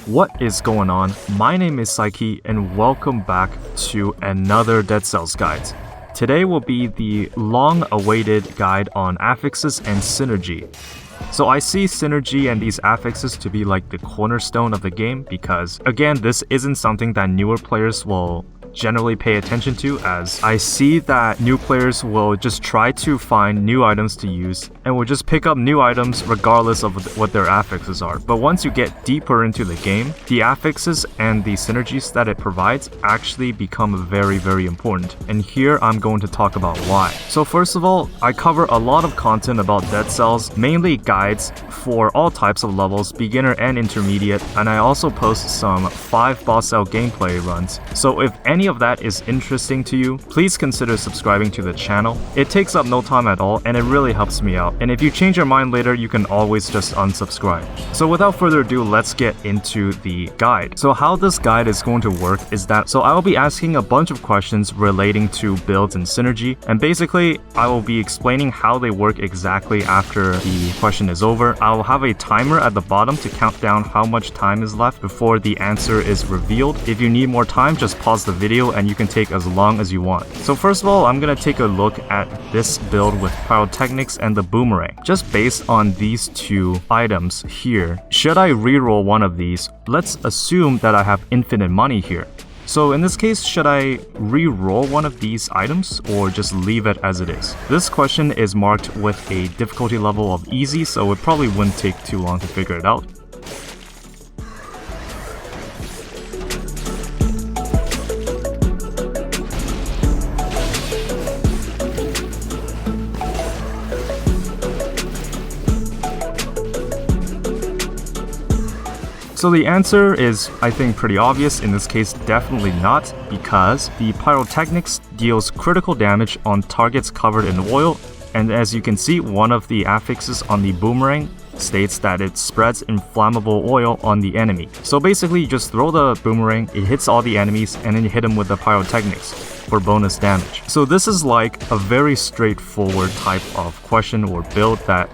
What is going on? My name is Psyche and welcome back to another Dead Cells guide. Today will be the long-awaited guide on affixes and synergy. So I see synergy and these affixes to be like the cornerstone of the game because, again, this isn't something that newer players will generally pay attention to, as I see that new players will just try to find new items to use and will just pick up new items regardless of what their affixes are. But once you get deeper into the game, the affixes and the synergies that it provides actually become very, very important. And here I'm going to talk about why. So first of all, I cover a lot of content about Dead Cells, mainly guides for all types of levels, beginner and intermediate, and I also post some 5 boss cell gameplay runs. So if any of that is interesting to you, please consider subscribing to the channel. It takes up no time at all and it really helps me out. And if you change your mind later, you can always just unsubscribe. So without further ado, let's get into the guide. So how this guide is going to work is that, so I will be asking a bunch of questions relating to builds and synergy, and basically I will be explaining how they work exactly after the question is over. I will have a timer at the bottom to count down how much time is left before the answer is revealed. If you need more time, just pause the video and you can take as long as you want. So first of all, I'm gonna take a look at this build with pyrotechnics and the boomerang. Just based on these two items here, should I reroll one of these? Let's assume that I have infinite money here. So in this case, should I re-roll one of these items or just leave it as it is? This question is marked with a difficulty level of easy, so it probably wouldn't take too long to figure it out. So the answer is, I think, pretty obvious. In this case, definitely not, because the pyrotechnics deals critical damage on targets covered in oil, and as you can see, one of the affixes on the boomerang states that it spreads inflammable oil on the enemy. So basically, you just throw the boomerang, it hits all the enemies, and then you hit them with the pyrotechnics for bonus damage. So this is like a very straightforward type of question or build that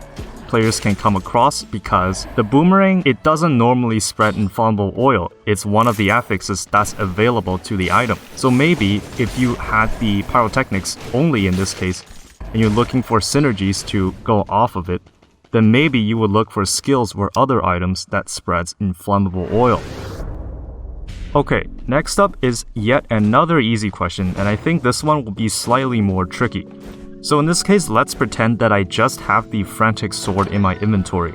players can come across, because the boomerang, it doesn't normally spread inflammable oil. It's one of the affixes that's available to the item. So maybe if you had the pyrotechnics only in this case, and you're looking for synergies to go off of it, then maybe you would look for skills or other items that spreads inflammable oil. Okay, next up is yet another easy question, and I think this one will be slightly more tricky. So in this case, let's pretend that I just have the frantic sword in my inventory.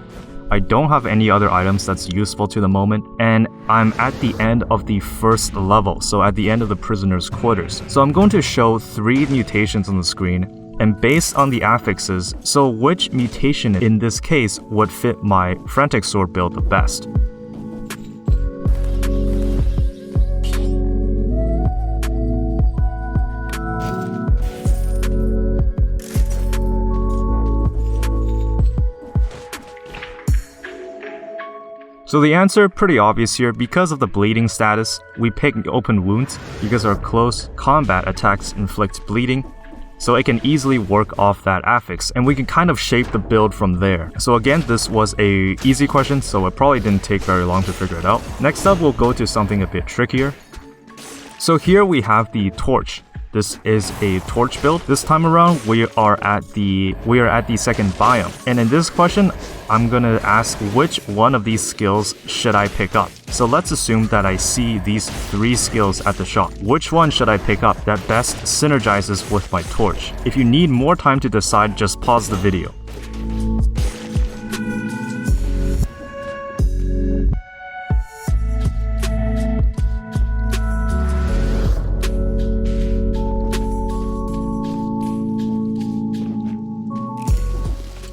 I don't have any other items that's useful to the moment, and I'm at the end of the first level, so at the end of the prisoner's quarters. So I'm going to show 3 mutations on the screen, and based on the affixes, so which mutation in this case would fit my frantic sword build the best? So the answer, pretty obvious here. Because of the bleeding status, we pick open wounds because our close combat attacks inflict bleeding, so it can easily work off that affix, and we can kind of shape the build from there. So again, this was a easy question, so it probably didn't take very long to figure it out. Next up, we'll go to something a bit trickier. So here we have the torch. This is a torch build. This time around, we are at the second biome. And in this question, I'm gonna ask which one of these skills should I pick up. So let's assume that I see these 3 skills at the shop. Which one should I pick up that best synergizes with my torch? If you need more time to decide, just pause the video.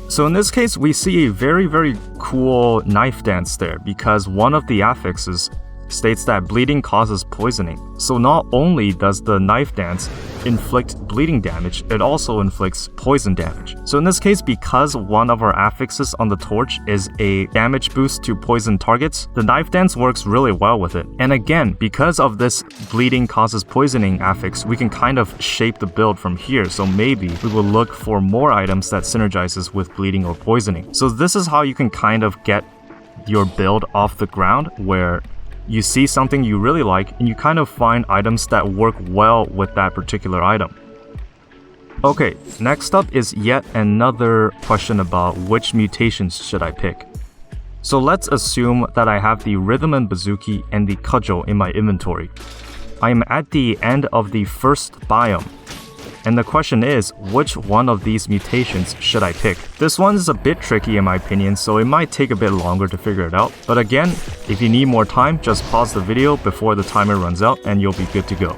So in this case, we see a very, very cool knife dance there, because one of the affixes states that bleeding causes poisoning. So not only does the knife dance inflict bleeding damage, it also inflicts poison damage. So in this case, because one of our affixes on the torch is a damage boost to poison targets, the knife dance works really well with it. And again, because of this bleeding causes poisoning affix, we can kind of shape the build from here. So maybe we will look for more items that synergizes with bleeding or poisoning. So this is how you can kind of get your build off the ground, where you see something you really like and you kind of find items that work well with that particular item. Okay, next up is yet another question about which mutations should I pick. So let's assume that I have the Rhythm and Bazooki and the Cudgel in my inventory. I am at the end of the first biome. And the question is, which one of these mutations should I pick? This one is a bit tricky in my opinion, so it might take a bit longer to figure it out. But again, if you need more time, just pause the video before the timer runs out and you'll be good to go.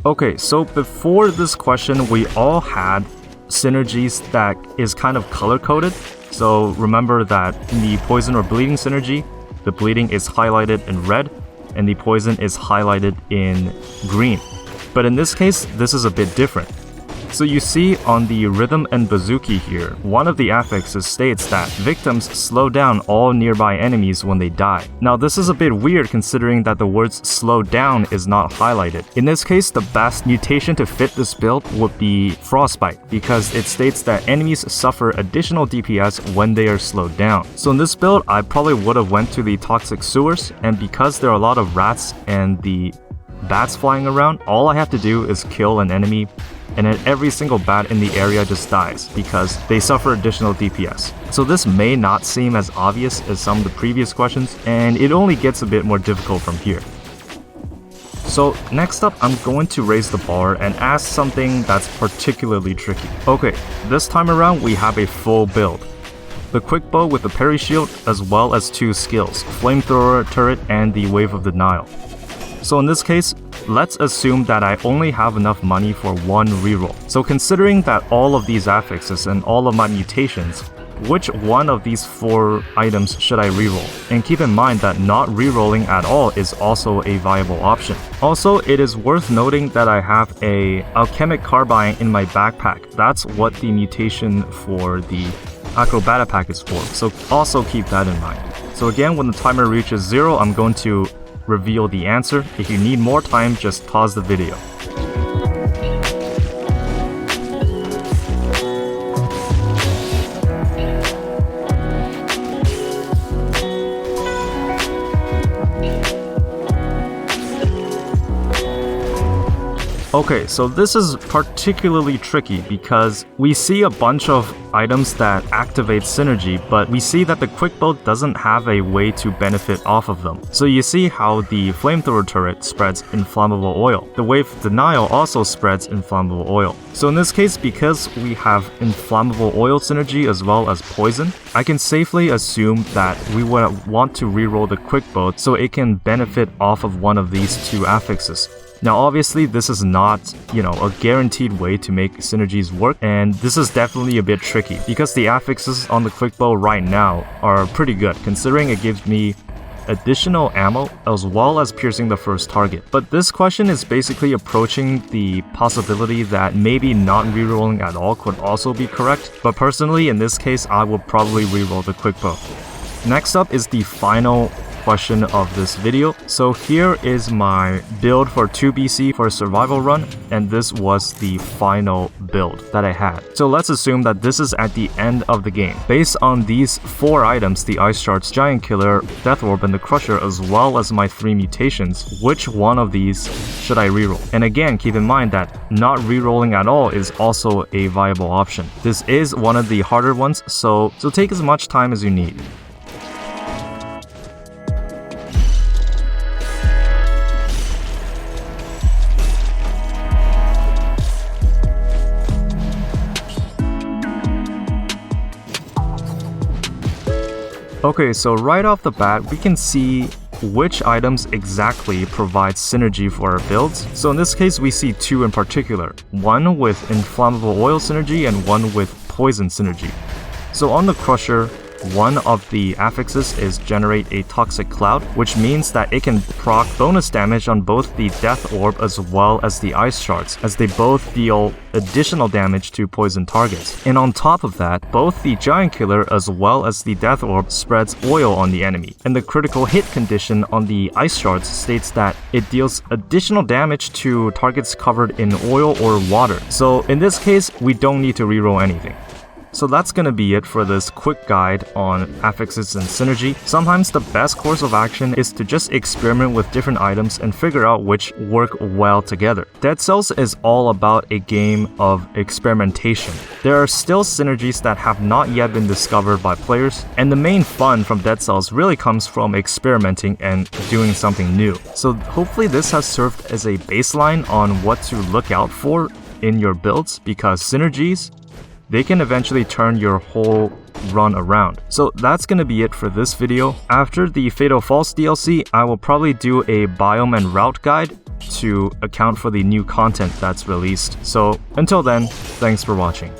Okay, so before this question, we all had synergies that is kind of color-coded. So remember that in the poison or bleeding synergy, the bleeding is highlighted in red and the poison is highlighted in green. But in this case, this is a bit different. So you see on the Rhythm and Bazooki here, one of the affixes states that victims slow down all nearby enemies when they die. Now this is a bit weird considering that the words slow down is not highlighted. In this case, the best mutation to fit this build would be Frostbite, because it states that enemies suffer additional DPS when they are slowed down. So in this build, I probably would have went to the Toxic Sewers, and because there are a lot of rats and the bats flying around, all I have to do is kill an enemy and then every single bat in the area just dies because they suffer additional DPS. So this may not seem as obvious as some of the previous questions, and it only gets a bit more difficult from here. So next up, I'm going to raise the bar and ask something that's particularly tricky. Okay, this time around we have a full build. The quick bow with the parry shield, as well as 2 skills, flamethrower turret and the wave of denial. So in this case, let's assume that I only have enough money for 1 reroll. So considering that all of these affixes and all of my mutations, which one of these 4 items should I reroll? And keep in mind that not rerolling at all is also a viable option. Also, it is worth noting that I have a Alchemic Carbine in my backpack. That's what the mutation for the Acrobata pack is for, so also keep that in mind. So again, when the timer reaches 0, I'm going to reveal the answer. If you need more time, just pause the video. Okay, so this is particularly tricky because we see a bunch of items that activate synergy, but we see that the quick bow doesn't have a way to benefit off of them. So you see how the flamethrower turret spreads inflammable oil. The wave of denial also spreads inflammable oil. So in this case, because we have inflammable oil synergy as well as poison, I can safely assume that we would want to reroll the quick bow so it can benefit off of one of these 2 affixes. Now obviously this is not, a guaranteed way to make synergies work, and this is definitely a bit tricky because the affixes on the quick bow right now are pretty good considering it gives me additional ammo as well as piercing the first target. But this question is basically approaching the possibility that maybe not rerolling at all could also be correct, but personally in this case I would probably reroll the quick bow. Next up is the final question of this video. So here is my build for 2BC for a survival run, and this was the final build that I had. So let's assume that this is at the end of the game. Based on these 4 items, the Ice Shards, Giant Killer, Death Orb, and the Crusher, as well as my 3 mutations, which one of these should I reroll? And again, keep in mind that not rerolling at all is also a viable option. This is one of the harder ones, so take as much time as you need. Okay, so right off the bat, we can see which items exactly provide synergy for our builds. So in this case, we see 2 in particular, one with inflammable oil synergy and one with poison synergy. So on the Crusher, one of the affixes is generate a toxic cloud, which means that it can proc bonus damage on both the death orb as well as the ice shards, as they both deal additional damage to poison targets. And on top of that, both the giant killer as well as the death orb spreads oil on the enemy, and the critical hit condition on the ice shards states that it deals additional damage to targets covered in oil or water. So in this case, we don't need to reroll anything. So that's gonna be it for this quick guide on affixes and synergy. Sometimes the best course of action is to just experiment with different items and figure out which work well together. Dead Cells is all about a game of experimentation. There are still synergies that have not yet been discovered by players, and the main fun from Dead Cells really comes from experimenting and doing something new. So hopefully this has served as a baseline on what to look out for in your builds, because synergies, they can eventually turn your whole run around. So that's gonna be it for this video. After the Fatal Falls DLC, I will probably do a biome and route guide to account for the new content that's released. So until then, thanks for watching.